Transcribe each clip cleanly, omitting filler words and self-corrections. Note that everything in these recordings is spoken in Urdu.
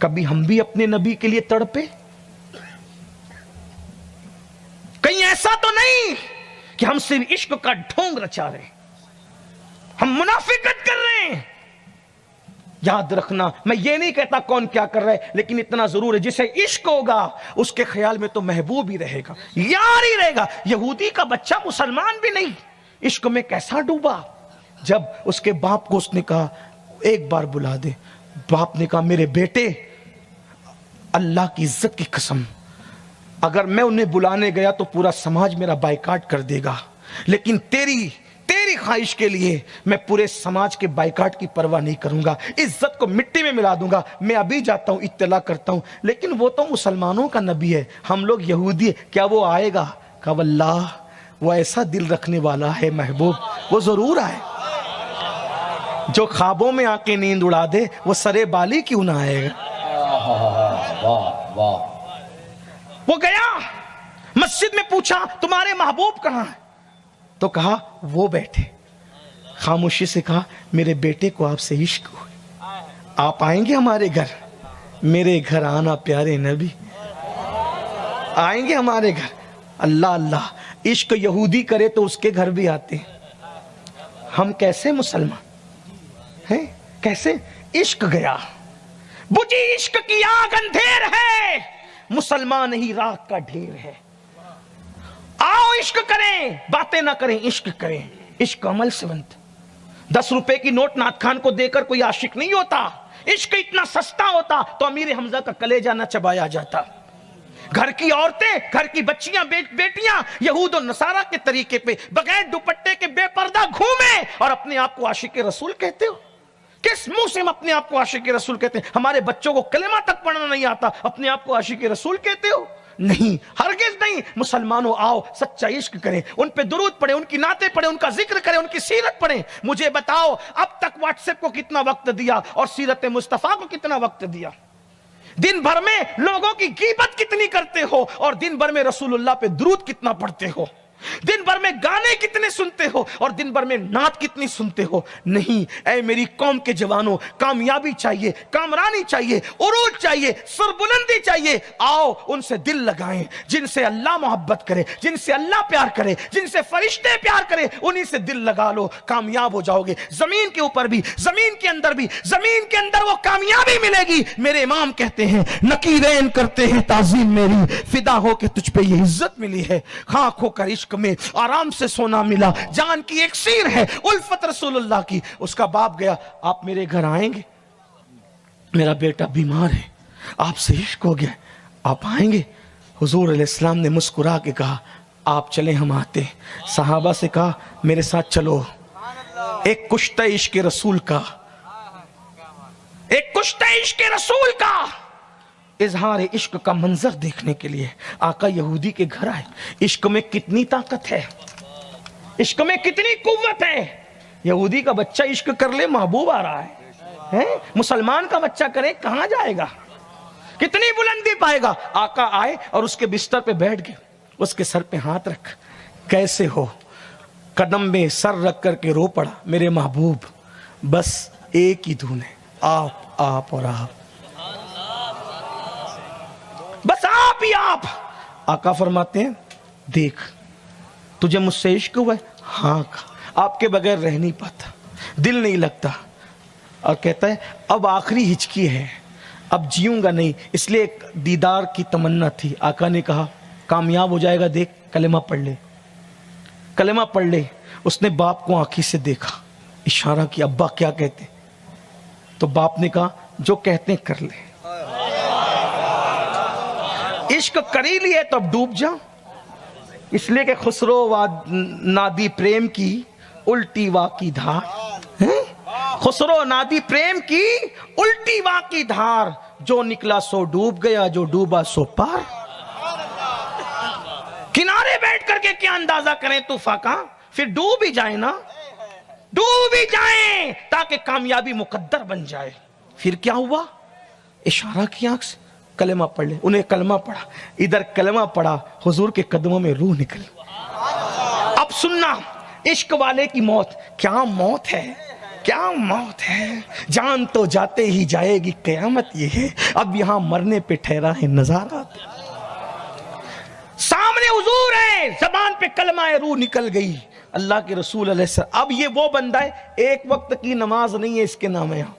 کبھی ہم بھی اپنے نبی کے لیے تڑپے؟ کہیں ایسا تو نہیں کہ ہم صرف عشق کا ڈھونگ رچا رہے، ہم منافقت کر رہے ہیں؟ یاد رکھنا، میں یہ نہیں کہتا کون کیا کر رہا ہے، لیکن اتنا ضرور ہے جسے عشق ہوگا اس کے خیال میں تو محبوب ہی رہے گا، یار ہی رہے گا۔ یہودی کا بچہ مسلمان بھی نہیں، عشق میں کیسا ڈوبا۔ جب اس کے باپ کو اس نے کہا ایک بار بلا دے، باپ نے کہا میرے بیٹے اللہ کی عزت کی قسم، اگر میں انہیں بلانے گیا تو پورا سماج میرا بائیکاٹ کر دے گا، لیکن تیری خواہش کے لیے میں پورے سماج کے بائیکاٹ کی پرواہ نہیں کروں گا، عزت کو مٹی میں ملا دوں گا، میں ابھی جاتا ہوں اطلاع کرتا ہوں۔ لیکن وہ تو مسلمانوں کا نبی ہے، ہم لوگ یہودی ہے، کیا وہ آئے گا؟ کہا واللہ وہ ایسا دل رکھنے والا ہے محبوب، وہ ضرور آئے۔ جو خوابوں میں آ کے نیند اڑا دے وہ سرے بالی کیوں نہ آئے گا؟ وہ گیا مسجد میں، پوچھا تمہارے محبوب کہاں ہے؟ تو کہا وہ بیٹھے۔ خاموشی سے کہا میرے بیٹے کو آپ سے عشق ہو، آپ آئیں گے ہمارے گھر؟ میرے گھر آنا پیارے نبی، آئیں گے ہمارے گھر؟ اللہ اللہ، عشق یہودی کرے تو اس کے گھر بھی آتے ہیں، ہم کیسے مسلمان ہیں؟ کیسے؟ عشق گیا، بجھی عشق کی آگ اندھیر ہے، مسلمان ہی راکھ کا ڈھیر ہے۔ آؤ عشق کریں، باتیں نہ کریں، عشق کریں، عشق عمل سے بنتا۔ 10 روپے کی نوٹ نعت خان کو دے کر کوئی عاشق نہیں ہوتا، عشق اتنا سستا ہوتا تو امیر حمزہ کا کلیجہ نہ چبایا جاتا۔ گھر کی عورتیں، گھر کی بچیاں، بیٹیاں یہود و نصارہ کے طریقے پہ بغیر دوپٹے کے بے پردہ گھومیں اور اپنے آپ کو عاشق رسول کہتے ہو؟ کس منہ سے ہم اپنے آپ کو عاشق رسول کہتے ہیں؟ ہمارے بچوں کو کلمہ تک پڑھنا نہیں آتا، اپنے آپ کو عاشق رسول کہتے ہو؟ نہیں، ہرگز نہیں۔ مسلمانوں آؤ سچا عشق کریں، ان پہ درود پڑھیں، ان کی نعتیں پڑھیں، ان کا ذکر کریں، ان کی سیرت پڑھیں۔ مجھے بتاؤ اب تک واٹس ایپ کو کتنا وقت دیا اور سیرت مصطفیٰ کو کتنا وقت دیا؟ دن بھر میں لوگوں کی غیبت کتنی کرتے ہو اور دن بھر میں رسول اللہ پہ درود کتنا پڑھتے ہو؟ دن بھر میں گانے کتنے سنتے ہو اور دن بھر میں نعت کتنی سنتے ہو؟ نہیں، اے میری قوم کے جوانوں، کامیابی چاہیے، کامرانی چاہیے، عروج چاہیے، سربلندی چاہیے۔ آؤ ان سے دل لگائیں جن سے اللہ محبت کرے، جن سے اللہ پیار کرے، جن سے فرشتے پیار کرے، انہی سے دل لگا لو، کامیاب ہو جاؤ گے۔ زمین کے اوپر بھی، زمین کے اندر بھی، زمین کے اندر وہ کامیابی ملے گی۔ میرے امام کہتے ہیں نکیرین کرتے ہیں تعظیم میری، فدا ہو کے تجھ پہ یہ عزت ملی ہے، خاک ہو کر عشق میں آرام سے سونا ملا، جان کی اکسیر ہے الفت رسول اللہ کی۔ اس کا باپ گیا، آپ میرے گھر آئیں گے؟ میرا بیٹا بیمار ہے، آپ سے عشق ہو گیا، آپ آئیں گے؟ حضور علیہ السلام نے مسکرا کے کہا آپ چلیں، ہم آتے ہیں۔ صحابہ سے کہا میرے ساتھ چلو۔ ایک کشتہ عشق رسول کا، ایک کشتہ عشق رسول کا اظہار عشق کا منظر دیکھنے کے لیے آقا یہودی کے گھر آئے۔ عشق میں کتنی طاقت ہے، عشق میں کتنی قوت ہے۔ یہودی کا بچہ عشق کر لے، محبوب آ رہا ہے، مسلمان کا بچہ کرے کہاں جائے گا، کتنی بلندی پائے گا۔ آقا آئے اور اس کے بستر پہ بیٹھ گئے، اس کے سر پہ ہاتھ رکھ، کیسے ہو؟ قدم میں سر رکھ کر کے رو پڑا، میرے محبوب بس ایک ہی دھن ہے، آپ اور آپ، بس آپ ہی آپ۔ آقا فرماتے ہیں دیکھ تجھے مجھ سے عشق ہوا ہے؟ ہاں۔ آپ کے بغیر رہ نہیں پاتا، دل نہیں لگتا، اور کہتا ہے اب آخری ہچکی ہے، اب جیوں گا نہیں، اس لیے ایک دیدار کی تمنا تھی۔ آقا نے کہا کامیاب ہو جائے گا، دیکھ کلمہ پڑھ لے، کلمہ پڑھ لے۔ اس نے باپ کو آنکھی سے دیکھا، اشارہ کیا ابا کیا کہتے؟ تو باپ نے کہا جو کہتے ہیں کر لے، عشق کر ہی لیے تو اب ڈوب جا۔ اس لیے کہ خسرو نادی پریم کی الٹی واقعی دھار، خسرو نادی پریم کی الٹی واقعی دھار، جو نکلا سو ڈوب گیا، جو ڈوبا سو پار۔ کنارے بیٹھ کر کے کیا اندازہ کریں طوفان کا، پھر ڈوب ہی جائیں نا، ڈوب ہی جائیں تاکہ کامیابی مقدر بن جائے۔ پھر کیا ہوا؟ اشارہ کیا آنکھ سے، کلمہ پڑھ لے۔ انہیں کلمہ پڑھا، ادھر کلمہ پڑھا، حضور کے قدموں میں روح نکل۔ اب سننا عشق والے کی موت کیا موت ہے، کیا موت ہے، جان تو جاتے ہی جائے گی، قیامت یہ ہے اب یہاں مرنے پہ ٹھہرا ہے نظارات۔ سامنے حضور ہے، زبان پہ کلمہ روح نکل گئی، اللہ کے رسول علیہ السلام۔ اب یہ وہ بندہ ہے، ایک وقت کی نماز نہیں ہے اس کے نام یہاں،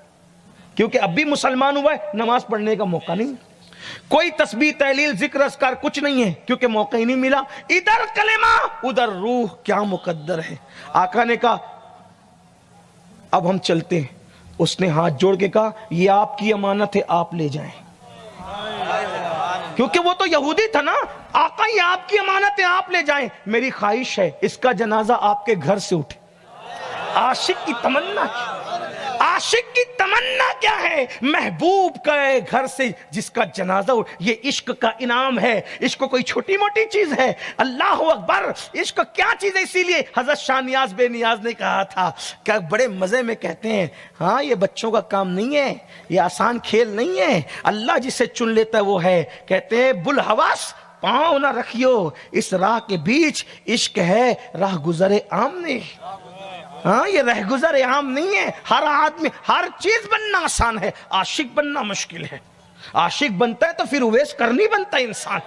کیونکہ اب بھی مسلمان ہوا ہے، نماز پڑھنے کا موقع نہیں، کوئی تسبیح تحلیل ذکر اذکار کچھ نہیں ہے کیونکہ موقع ہی نہیں ملا، ادھر کلمہ ادھر روح، کیا مقدر ہے۔ آقا نے کہا اب ہم چلتے ہیں، اس نے ہاتھ جوڑ کے کہا یہ آپ کی امانت ہے، آپ لے جائیں، کیونکہ وہ تو یہودی تھا نا۔ آقا یہ آپ کی امانت ہے، آپ لے جائیں، میری خواہش ہے اس کا جنازہ آپ کے گھر سے اٹھے۔ عاشق کی تمنا کیا، عاشق کی تمنا کیا ہے، محبوب کا گھر سے جس کا جنازہ یہ عشق کا انعام ہے۔ عشق کوئی چھوٹی موٹی چیز ہے، اللہ اکبر، عشق کیا چیز ہے۔ اسی لیے حضرت شاہ نیاز بے نیاز نے کہا تھا کہ بڑے مزے میں کہتے ہیں، ہاں یہ بچوں کا کام نہیں ہے، یہ آسان کھیل نہیں ہے، اللہ جسے چن لیتا ہے وہ ہے۔ کہتے ہیں بلحواس پاؤں نہ رکھیو اس راہ کے بیچ، عشق ہے راہ گزر آمنے۔ ہاں یہ رہ گزر عام نہیں ہے، ہر آدمی ہر چیز بننا آسان ہے، عاشق بننا مشکل ہے۔ عاشق بنتا ہے تو پھر اویس کرنی بنتا ہے انسان۔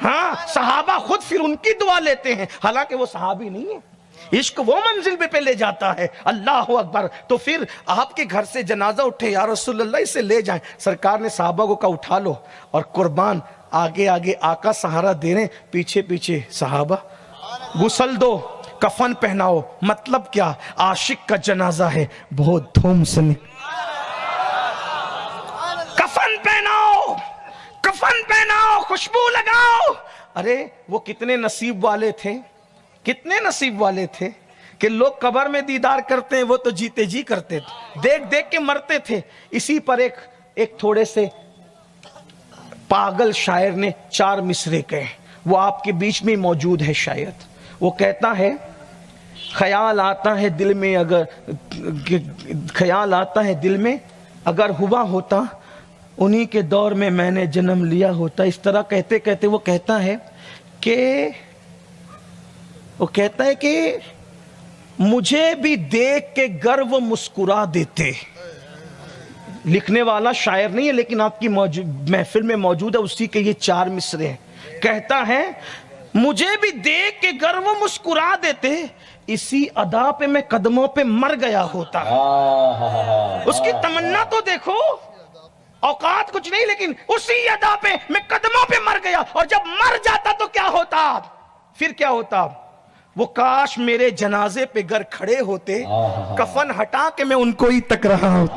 ہاں صحابہ خود پھر ان کی دعا لیتے ہیں، حالانکہ وہ صحابی نہیں ہے۔ عشق وہ منزل پہ لے جاتا ہے، اللہ اکبر۔ تو پھر آپ کے گھر سے جنازہ اٹھے، یا رسول اللہ اسے لے جائیں، سرکار نے صحابہ کو کہا اٹھا لو، اور قربان آگے آگے آقا سہارا دے رہے، پیچھے پیچھے صحابہ۔ غسل دو، کفن پہناؤ، مطلب کیا، عاشق کا جنازہ ہے، بہت دھوم سے کفن پہناؤ، کفن پہناؤ، خوشبو لگاؤ۔ ارے وہ کتنے نصیب والے تھے، کتنے نصیب والے تھے کہ لوگ قبر میں دیدار کرتے ہیں، وہ تو جیتے جی کرتے تھے، دیکھ دیکھ کے مرتے تھے۔ اسی پر ایک تھوڑے سے پاگل شاعر نے 4 مصرے کہے، وہ آپ کے بیچ میں موجود ہے شاید۔ وہ کہتا ہے خیال آتا ہے دل میں، اگر خیال آتا ہے دل میں، اگر ہوا ہوتا انہی کے دور میں میں نے جنم لیا ہوتا۔ اس طرح کہتے کہتے وہ کہتا ہے کہ مجھے بھی دیکھ کے گر وہ مسکرا دیتے۔ لکھنے والا شاعر نہیں ہے لیکن آپ کی محفل میں موجود ہے، اسی کے یہ 4 مصرے ہیں۔ کہتا ہے مجھے بھی دیکھ کے گر وہ مسکرا دیتے، اسی ادا پہ میں قدموں پہ مر گیا ہوتا۔ اس کی تمنا تو دیکھو، اوقات کچھ نہیں لیکن اسی ادا پہ میں قدموں پہ مر گیا، اور جب مر جاتا تو کیا ہوتا، پھر کیا ہوتا، وہ کاش میرے جنازے پہ گر کھڑے ہوتے، کفن ہٹا کے میں ان کو ہی تک رہا ہوتا۔